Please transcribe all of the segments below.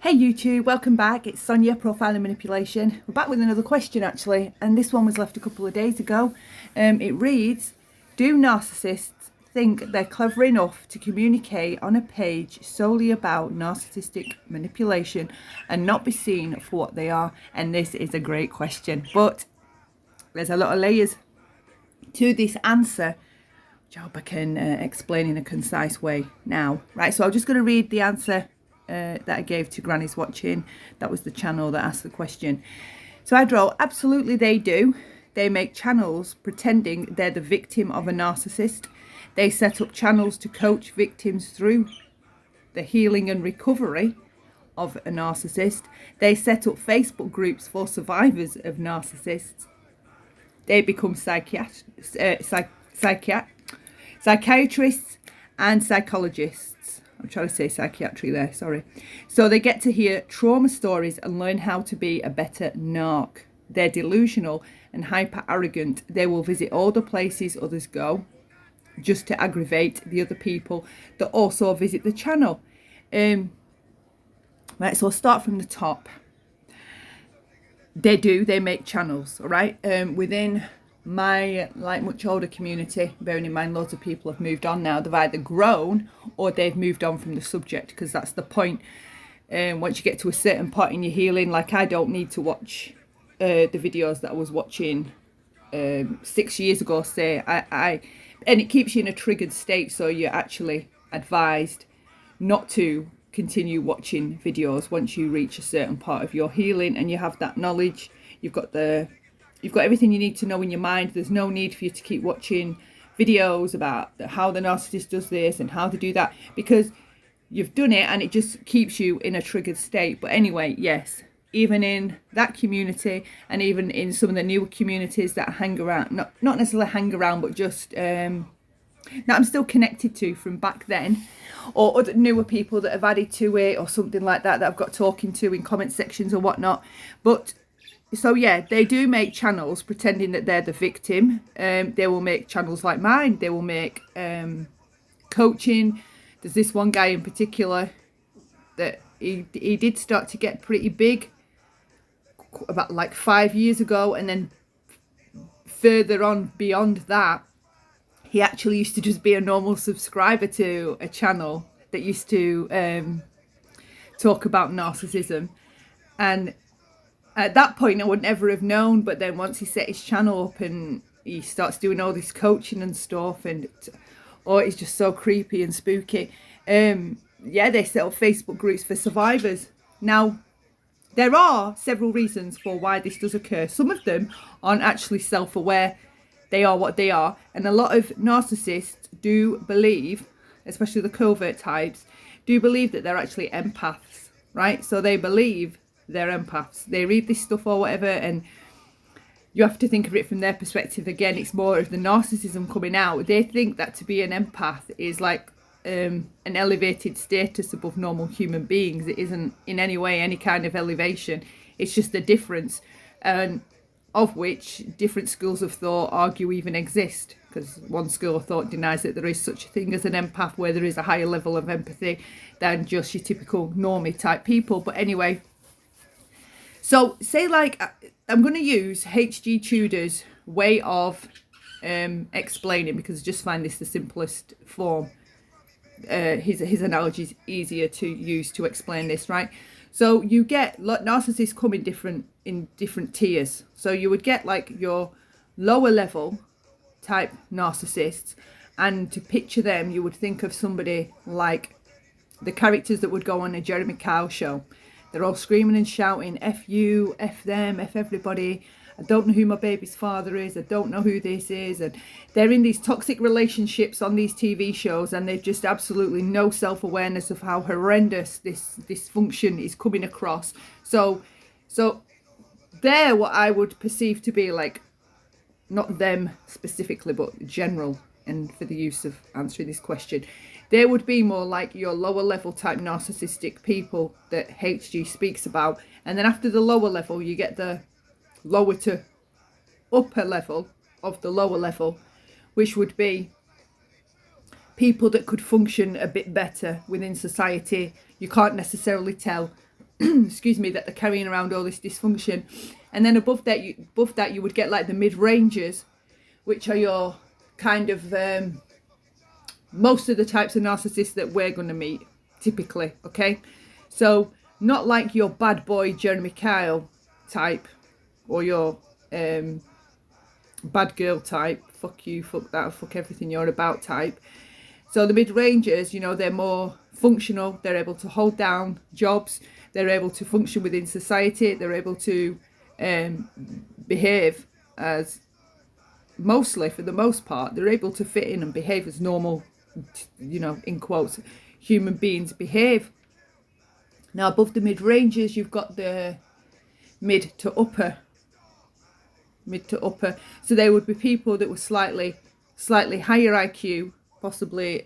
Hey YouTube, welcome back. It's Sonia, Profiling Manipulation. We're back with another question actually, and this one was left a couple of days ago. It reads, do narcissists think they're clever enough to communicate on a page solely about narcissistic manipulation and not be seen for what they are? And this is a great question, but there's a lot of layers to this answer, which I hope I can explain in a concise way now. Right, so I'm just going to read the answer that I gave to Granny's Watching. That was the channel that asked the question. So I wrote, absolutely they do. They make channels pretending they're the victim of a narcissist. They set up channels to coach victims through the healing and recovery of a narcissist. They set up Facebook groups for survivors of narcissists. They become psychiatrists and psychologists. I'm trying to say psychiatry there, sorry. So they get to hear trauma stories and learn how to be a better narc. They're delusional and hyper arrogant. They will visit all the places others go just to aggravate the other people that also visit the channel. Right, so I'll start from the top. They make channels, all right? Within my much older community, bearing in mind loads of people have moved on now, they've either grown or they've moved on from the subject, because that's the point. Once you get to a certain point in your healing, like I don't need to watch the videos that I was watching 6 years ago, say, and it keeps you in a triggered state, so you're actually advised not to continue watching videos once you reach a certain part of your healing and you have that knowledge. You've got everything you need to know in your mind. There's no need for you to keep watching videos about how the narcissist does this and how to do that, because you've done it and it just keeps you in a triggered state. But anyway, yes, even in that community and even in some of the newer communities that hang around, not necessarily hang around, but just that I'm still connected to from back then, or other newer people that have added to it or something like that I've got talking to in comment sections or whatnot. But so yeah, they do make channels pretending that they're the victim. They will make channels like mine. They will make coaching. There's this one guy in particular that he did start to get pretty big about like 5 years ago, and then further on beyond that, he actually used to just be a normal subscriber to a channel that used to talk about narcissism. And at that point I would never have known, but then once he set his channel up and he starts doing all this coaching and stuff, and it's just so creepy and spooky. Yeah, they set up Facebook groups for survivors. Now, there are several reasons for why this does occur. Some of them aren't actually self-aware. They are what they are. And a lot of narcissists do believe, especially the covert types, do believe that they're actually empaths, right? So they believe they're empaths. They read this stuff or whatever, and you have to think of it from their perspective. Again, it's more of the narcissism coming out. They think that to be an empath is like an elevated status above normal human beings. It isn't in any way any kind of elevation. It's just a difference, and of which different schools of thought argue even exist, because one school of thought denies that there is such a thing as an empath, where there is a higher level of empathy than just your typical normie type people. But anyway, so say like I'm going to use H.G. Tudor's way of explaining, because I just find this the simplest form. His analogy is easier to use to explain this, right? So you get narcissists come in different tiers. So you would get like your lower level type narcissists, and to picture them, you would think of somebody like the characters that would go on a Jeremy Kyle show. They're all screaming and shouting, F you, F them, F everybody. I don't know who my baby's father is. I don't know who this is. And they're in these toxic relationships on these TV shows, and they've just absolutely no self-awareness of how horrendous this dysfunction is coming across. So they're what I would perceive to be like, not them specifically, but general, and for the use of answering this question, they would be more like your lower level type narcissistic people that HG speaks about. And then after the lower level, you get the lower to upper level of the lower level, which would be people that could function a bit better within society. You can't necessarily tell excuse me, that they're carrying around all this dysfunction. And then above that you would get like the mid-rangers, which are your kind of most of the types of narcissists that we're going to meet typically. Okay, so not like your bad boy Jeremy Kyle type, or your bad girl type, fuck you, fuck that, fuck everything you're about type. So the mid-rangers, you know, they're more functional, they're able to hold down jobs, they're able to function within society, they're able to behave as, mostly for the most part, they're able to fit in and behave as normal, you know, in quotes, human beings behave. Now above the mid-rangers you've got the mid to upper. So they would be people that were slightly higher IQ, possibly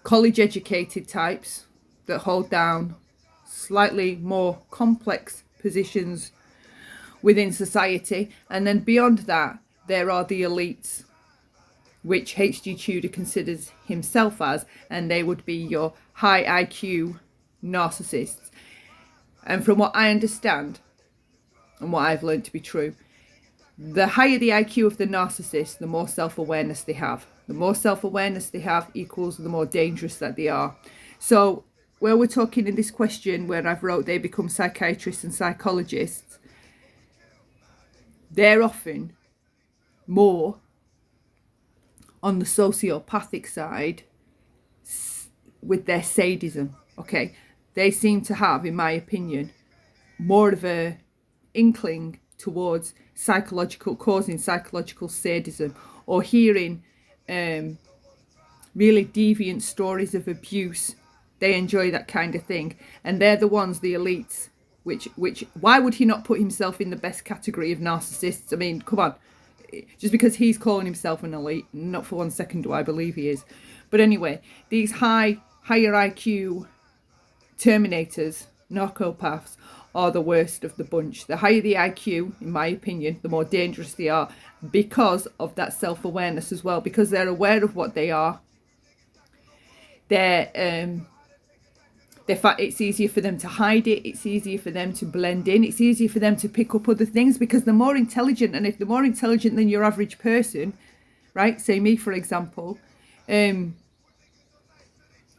college educated types that hold down slightly more complex positions within society. And then beyond that there are the elites, which H.G. Tudor considers himself as, and they would be your high IQ narcissists. And from what I understand and what I've learned to be true, the higher the IQ of the narcissist, the more self-awareness they have. The more self-awareness they have equals the more dangerous that they are. So where we're talking in this question where I've wrote they become psychiatrists and psychologists, they're often more on the sociopathic side with their sadism. Okay, they seem to have, in my opinion, more of a inkling towards causing psychological sadism, or hearing really deviant stories of abuse. They enjoy that kind of thing, and they're the ones, the elites, which why would he not put himself in the best category of narcissists? I mean, come on, just because he's calling himself an elite, not for 1 second do I believe he is. But anyway, these higher IQ terminators, narcopaths, are the worst of the bunch. The higher the IQ, in my opinion, the more dangerous they are, because of that self-awareness as well, because they're aware of what they are. It's easier for them to hide it, it's easier for them to blend in, it's easier for them to pick up other things, because they're more intelligent. And if they're more intelligent than your average person, right, say me for example, of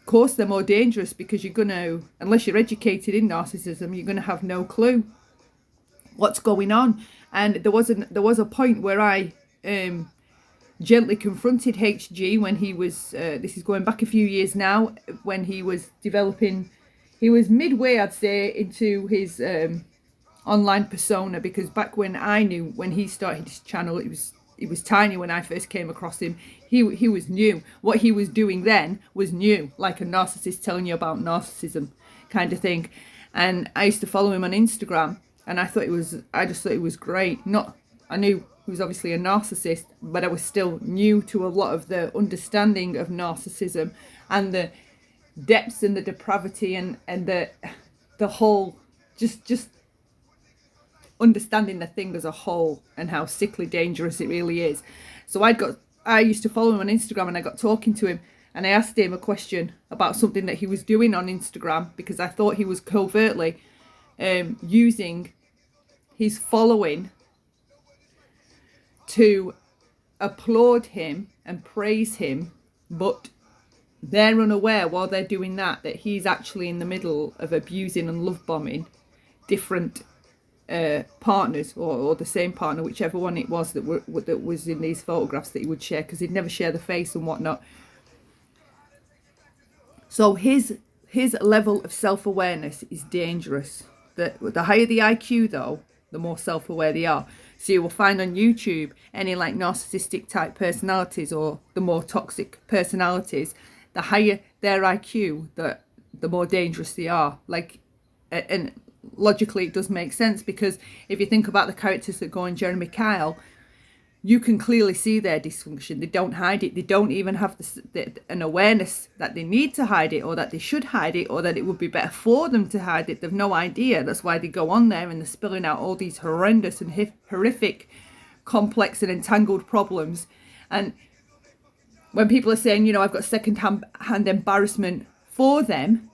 course they're more dangerous, because you're going to, unless you're educated in narcissism, you're going to have no clue what's going on. And there was a point where I gently confronted HG when he was, this is going back a few years now, when he was developing, he was midway, I'd say, into his online persona, because back when I knew, when he started his channel, it was tiny when I first came across him. He was new. What he was doing then was new, like a narcissist telling you about narcissism kind of thing. And I used to follow him on Instagram, and I just thought it was great. I knew he was obviously a narcissist, but I was still new to a lot of the understanding of narcissism and the depths and the depravity and the whole, just understanding the thing as a whole and how sickly dangerous it really is. So I used to follow him on Instagram, and I got talking to him, and I asked him a question about something that he was doing on Instagram, because I thought he was covertly using his following to applaud him and praise him, but they're unaware while they're doing that he's actually in the middle of abusing and love bombing different partners, or the same partner, whichever one it was that was in these photographs that he would share, because he'd never share the face and whatnot. So his level of self-awareness is dangerous. The higher the IQ though, the more self-aware they are. So you will find on YouTube any like narcissistic type personalities, or the more toxic personalities, the higher their IQ, the more dangerous they are. Like, and logically it does make sense, because if you think about the characters that go on Jeremy Kyle, you can clearly see their dysfunction. They don't hide it. They don't even have an awareness that they need to hide it, or that they should hide it, or that it would be better for them to hide it. They've no idea. That's why they go on there and they're spilling out all these horrendous and horrific, complex and entangled problems. And when people are saying, you know, I've got second-hand embarrassment for them,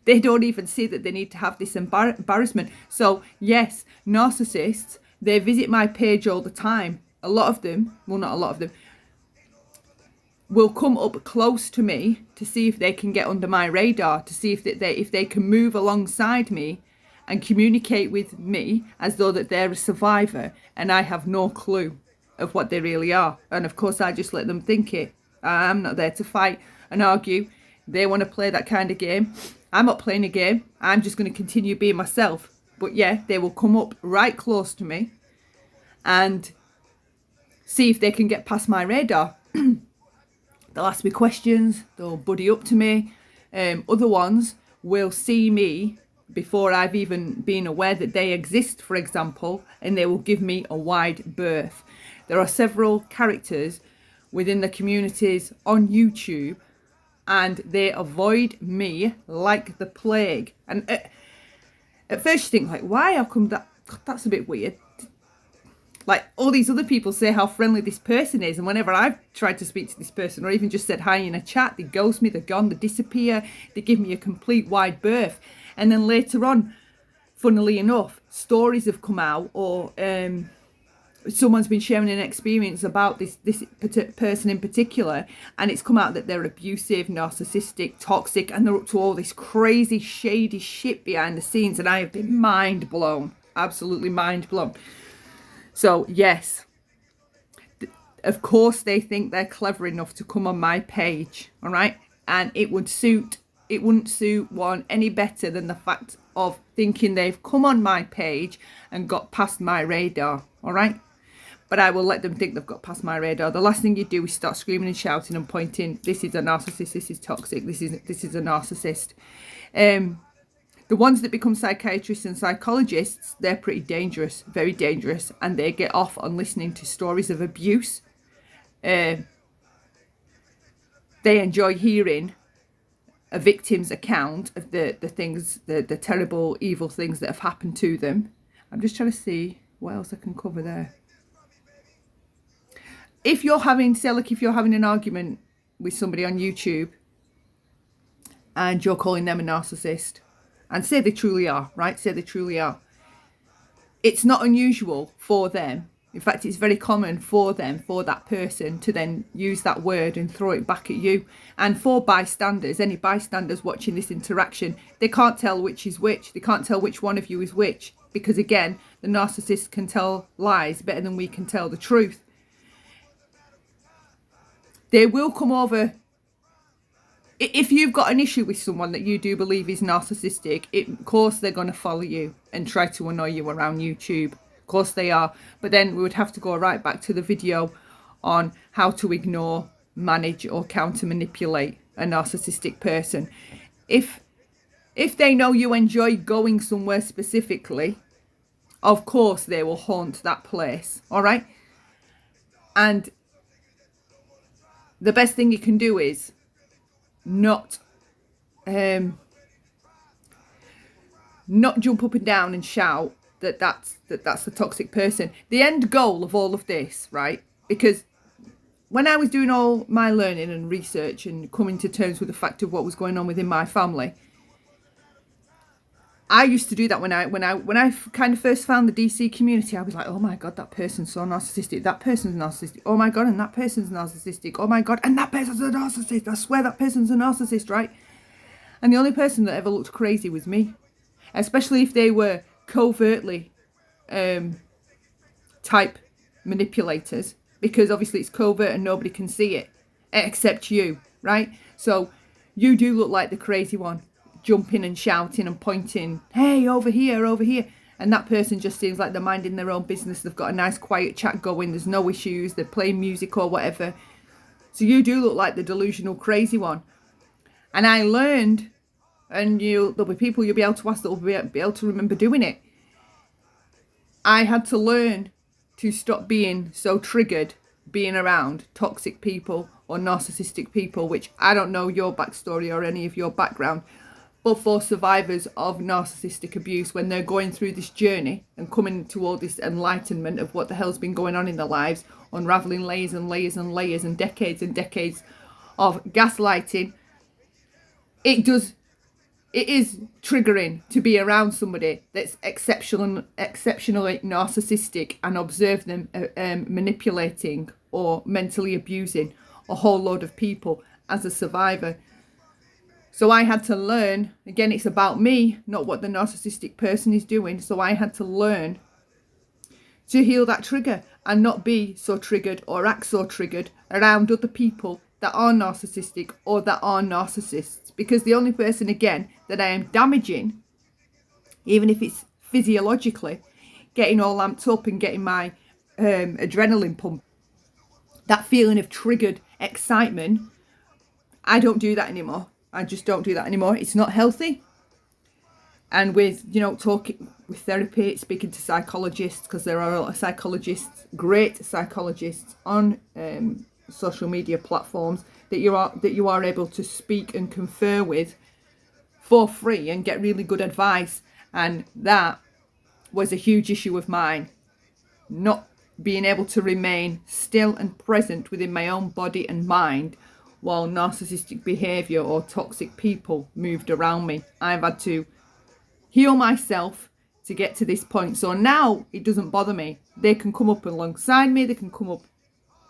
They don't even see that they need to have this embarrassment. So yes, narcissists, they visit my page all the time. A lot of them, well, not a lot of them, will come up close to me to see if they can get under my radar, to see if they can move alongside me and communicate with me as though that they're a survivor and I have no clue of what they really are. And of course I just let them think it. I'm not there to fight and argue. They want to play that kind of game. I'm not playing a game. I'm just going to continue being myself. But yeah, they will come up right close to me and see if they can get past my radar. They'll ask me questions, they'll buddy up to me. Other ones will see me before I've even been aware that they exist, for example, and they will give me a wide berth. There are several characters within the communities on YouTube, and they avoid me like the plague. And at first you think, like, why? How come that? That's a bit weird. Like, all these other people say how friendly this person is, and whenever I've tried to speak to this person or even just said hi in a chat, they ghost me, they're gone, they disappear, they give me a complete wide berth. And then later on, funnily enough, stories have come out, or someone's been sharing an experience about this person in particular, and it's come out that they're abusive, narcissistic, toxic, and they're up to all this crazy, shady shit behind the scenes, and I have been mind blown, absolutely mind blown. So yes, of course they think they're clever enough to come on my page, all right? And it wouldn't suit one any better than the fact of thinking they've come on my page and got past my radar, all right? But I will let them think they've got past my radar. The last thing you do is start screaming and shouting and pointing, this is a narcissist, this is toxic, this is a narcissist. The ones that become psychiatrists and psychologists, they're pretty dangerous, very dangerous, and they get off on listening to stories of abuse. They enjoy hearing a victim's account of the things, the terrible, evil things that have happened to them. I'm just trying to see what else I can cover there. If you're having an argument with somebody on YouTube and you're calling them a narcissist, and say they truly are, right? Say they truly are. It's not unusual for them. In fact, it's very common for them, for that person to then use that word and throw it back at you. And for bystanders, any bystanders watching this interaction, they can't tell which is which. They can't tell which one of you is which. Because again, the narcissist can tell lies better than we can tell the truth. They will come over. If you've got an issue with someone that you do believe is narcissistic, of course they're going to follow you and try to annoy you around YouTube. Of course they are. But then we would have to go right back to the video on how to ignore, manage or counter manipulate a narcissistic person. If they know you enjoy going somewhere specifically, of course they will haunt that place. All right? And the best thing you can do is not jump up and down and shout that's the toxic person. The end goal of all of this, right? Because when I was doing all my learning and research and coming to terms with the fact of what was going on within my family, I used to do that when I kind of first found the DC community. I was like, oh my God, that person's so narcissistic. That person's narcissistic. Oh my God, and that person's narcissistic. Oh my God, and that person's a narcissist. I swear that person's a narcissist, right? And the only person that ever looked crazy was me. Especially if they were covertly type manipulators. Because obviously it's covert and nobody can see it. Except you, right? So you do look like the crazy one. Jumping and shouting and pointing, hey, over here, over here. And that person just seems like they're minding their own business. They've got a nice quiet chat going. There's no issues. They're playing music or whatever. So you do look like the delusional crazy one. And I learned, and there'll be people you'll be able to ask that will be able to remember doing it. I had to learn to stop being so triggered being around toxic people or narcissistic people, which I don't know your backstory or any of your background. But for survivors of narcissistic abuse, when they're going through this journey and coming to all this enlightenment of what the hell's been going on in their lives, unraveling layers and layers and layers and decades of gaslighting, it does it is triggering to be around somebody that's exceptionally narcissistic and observe them manipulating or mentally abusing a whole load of people as a survivor. So I had to learn, again, it's about me, not what the narcissistic person is doing. So I had to learn to heal that trigger and not be so triggered or act so triggered around other people that are narcissistic or that are narcissists. Because the only person, again, that I am damaging, even if it's physiologically, getting all amped up and getting my adrenaline pump, that feeling of triggered excitement, I don't do that anymore. I just don't do that anymore. It's not healthy. And with, talking with therapy, speaking to psychologists, because there are a lot of psychologists, great psychologists on social media platforms that you are able to speak and confer with for free and get really good advice. And that was a huge issue of mine, not being able to remain still and present within my own body and mind while narcissistic behaviour or toxic people moved around me. I've had to heal myself to get to this point. So now it doesn't bother me. They can come up alongside me, they can come up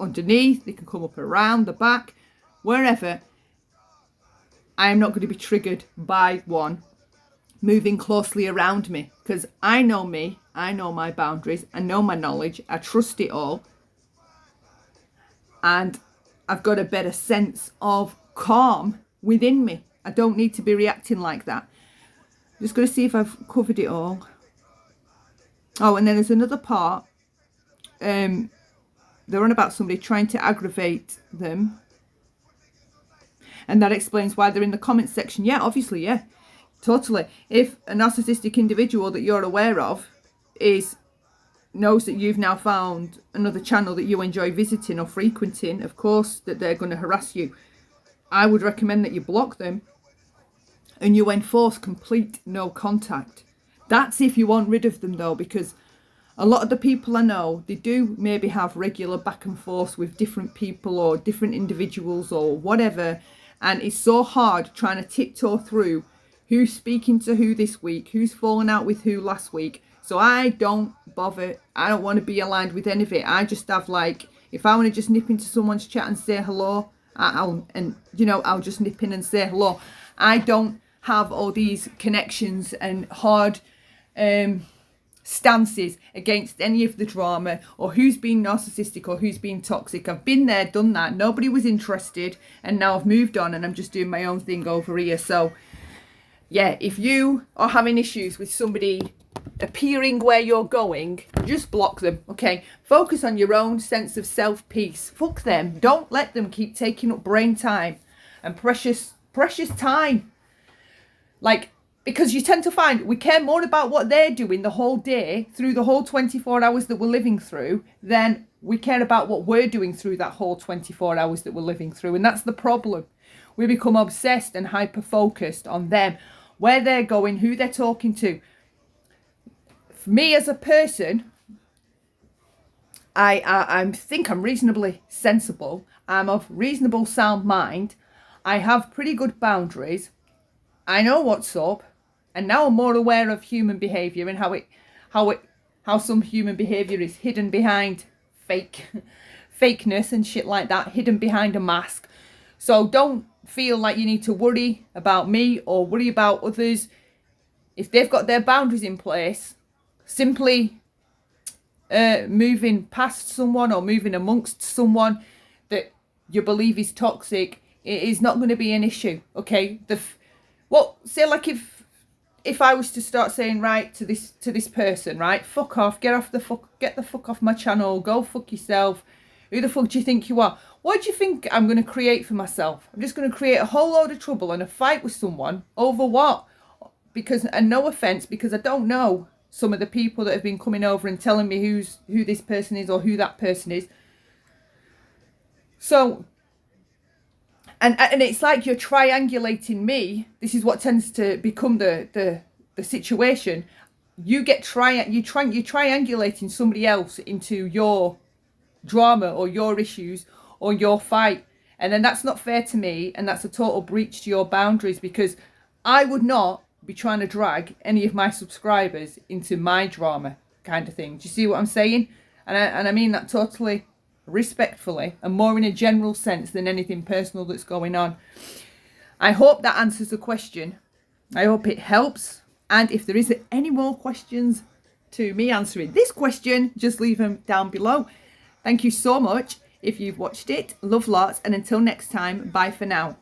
underneath, they can come up around the back, wherever. I am not going to be triggered by one moving closely around me, because I know me, I know my boundaries, I know my knowledge, I trust it all, and I've got a better sense of calm within me. I don't need to be reacting like that. I'm just going to see if I've covered it all. Oh, and then there's another part. They're on about somebody trying to aggravate them. And that explains why they're in the comments section. Yeah, obviously, yeah. Totally. If a narcissistic individual that you're aware of knows that you've now found another channel that you enjoy visiting or frequenting, of course that they're going to harass you. I would recommend that you block them and you enforce complete no contact. That's if you want rid of them though, because a lot of the people I know, they do maybe have regular back and forth with different people or different individuals or whatever, and it's so hard trying to tiptoe through who's speaking to who this week, who's fallen out with who last week. So I don't bother. I don't want to be aligned with any of it. I just have if I want to just nip into someone's chat and say hello, I'll just nip in and say hello. I don't have all these connections and hard stances against any of the drama or who's been narcissistic or who's been toxic. I've been there, done that. Nobody was interested, and now I've moved on and I'm just doing my own thing over here. So yeah, if you are having issues with somebody appearing where you're going, just block them, okay? Focus on your own sense of self-peace. Fuck them. Don't let them keep taking up brain time and precious time. Because you tend to find we care more about what they're doing the whole day, through the whole 24 hours that we're living through, than we care about what we're doing through that whole 24 hours that we're living through. And that's the problem. We become obsessed and hyper-focused on them, where they're going, who they're talking to. For me as a person, I think I'm reasonably sensible. I'm of reasonable sound mind. I have pretty good boundaries. I know what's up. And now I'm more aware of human behaviour and how some human behaviour is hidden behind fakeness and shit like that, hidden behind a mask. So don't feel like you need to worry about me or worry about others. If they've got their boundaries in place, simply moving past someone or moving amongst someone that you believe is toxic, it is not going to be an issue, okay? Say like if I was to start saying, right, to this person, right, fuck off, get the fuck off my channel, go fuck yourself, who the fuck do you think you are? What do you think I'm going to create for myself? I'm just going to create a whole load of trouble and a fight with someone over what? And no offence, because I don't know some of the people that have been coming over and telling me who this person is or who that person is. So, and it's like you're triangulating me. This is what tends to become the situation. You're triangulating somebody else into your drama or your issues or your fight, and then that's not fair to me, and that's a total breach to your boundaries, because I would not be trying to drag any of my subscribers into my drama kind of thing. Do you see what I'm saying? And I mean that totally respectfully and more in a general sense than anything personal that's going on. I hope that answers the question. I hope it helps. And if there is any more questions to me answering this question, just leave them down below. Thank you so much if you've watched it. Love lots. And until next time, bye for now.